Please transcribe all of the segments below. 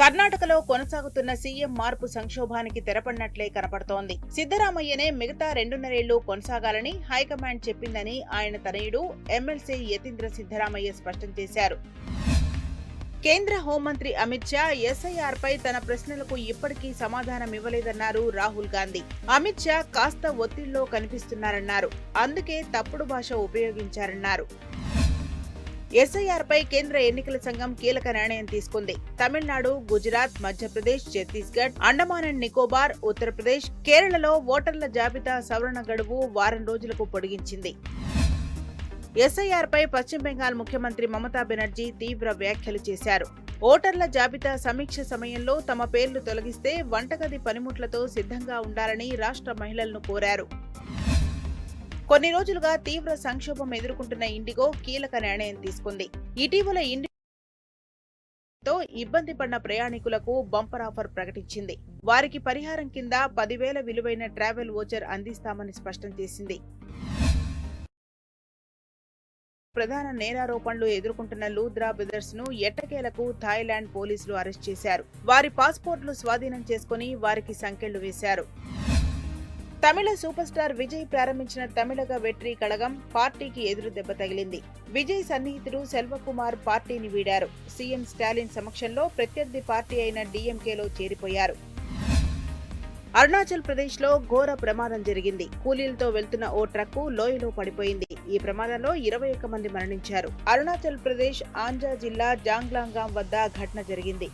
కర్ణాటకలో కొనసాగుతున్న సీఎం మార్పు సంక్షోభానికి తెరపడినట్లే కనపడుతోంది. సిద్ధరామయ్యనే మిగతా 2.5 ఏళ్లు కొనసాగాలని హైకమాండ్ చెప్పిందని ఆయన తనయుడు ఎమ్మెల్సీ యతీంద్ర సిద్ధరామయ్య స్పష్టం చేశారు. కేంద్ర హోంమంత్రి అమిత్ షా ఎస్ఐఆర్ పై తన ప్రశ్నలకు ఇప్పటికీ సమాధానం ఇవ్వలేదన్నారు రాహుల్ గాంధీ. అమిత్ షా కాస్త ఒత్తిడిలో కనిపిస్తున్నారన్నారు. అందుకే తప్పుడు భాష ఉపయోగించారన్నారు. ఎస్ఐఆర్ పై కేంద్ర ఎన్నికల సంఘం కీలక నిర్ణయం తీసుకుంది. తమిళనాడు, గుజరాత్, మధ్యప్రదేశ్, ఛత్తీస్గఢ్, అండమాన్ అండ్ నికోబార్, ఉత్తరప్రదేశ్, కేరళలో ఓటర్ల జాబితా సవరణ గడువు వారం రోజులకు పొడిగించింది. ఎస్ఐఆర్ పై పశ్చిమ బెంగాల్ ముఖ్యమంత్రి మమతా బెనర్జీ తీవ్ర వ్యాఖ్యలు చేశారు. ఓటర్ల జాబితా సమీక్ష సమయంలో తమ పేర్లు తొలగిస్తే వంటగది పనిముట్లతో సిద్ధంగా ఉండాలని రాష్ట్ర మహిళలను కోరారు. కొన్ని రోజులుగా తీవ్ర సంక్షోభం ఎదుర్కొంటున్న ఇండిగో కీలక నిర్ణయం తీసుకుంది. ఇటీవల ఇండిగోతో ఇబ్బంది పడిన ప్రయాణికులకు బంపర్ ఆఫర్ ప్రకటించింది. వారికి పరిహారం కింద 10,000 విలువైన ట్రావెల్ వోచర్ అందిస్తామని స్పష్టం చేసింది. ప్రధాన నేరారోపణలు ఎదుర్కొంటున్న లూద్రా బ్రదర్స్ ను ఎట్టకేలకు థాయిలాండ్ పోలీసులు అరెస్ట్ చేశారు. వారి పాస్పోర్ట్లు స్వాధీనం చేసుకుని వారికి సంకెళ్లు వేశారు. తమిళ సూపర్ స్టార్ విజయ్ ప్రారంభించిన తమిళగ వెట్రి కళగం పార్టీకి ఎదురు దెబ్బ తగిలింది. విజయ్ సన్నిహితుడు సెల్వకుమార్ పార్టీని వీడారు. సీఎం స్టాలిన్ సమక్షంలో ప్రత్యర్థి పార్టీ అయిన డీఎంకేలో చేరిపోయారు. అరుణాచల్ ప్రదేశ్ లో ఘోర ప్రమాదం జరిగింది. కూలీలతో వెళ్తున్న ఓ ట్రక్కు లోయలో పడిపోయింది. ఈ ప్రమాదంలో 21 మంది మరణించారు. అరుణాచల్ ప్రదేశ్ ఆంజా జిల్లా జాంగ్లాంగాం వద్ద ఘటన జరిగింది.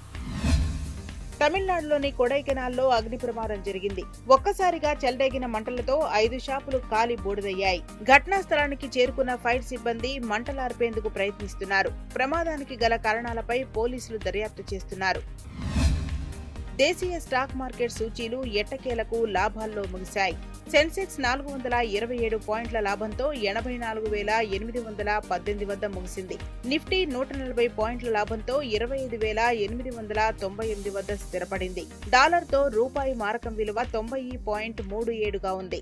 తమిళనాడులోని కొడైకెనాల్లో అగ్ని ప్రమాదం జరిగింది. ఒక్కసారిగా చెలరేగిన మంటలతో 5 షాపులు కాలి బూడిదయ్యాయి. ఘటనా స్థలానికి చేరుకున్న ఫైర్ సిబ్బంది మంటలార్పేందుకు ప్రయత్నిస్తున్నారు. ప్రమాదానికి గల కారణాలపై పోలీసులు దర్యాప్తు చేస్తున్నారు. దేశీయ స్టాక్ మార్కెట్ సూచీలు ఎట్టకేలకు లాభాల్లో ముగిశాయి. సెన్సెక్స్ 427 పాయింట్ల లాభంతో 84,818 వద్ద ముగిసింది. నిఫ్టీ 140 పాయింట్ల లాభంతో 25,898 వద్ద స్థిరపడింది. డాలర్తో రూపాయి మారకం విలువ 90.37గా ఉంది.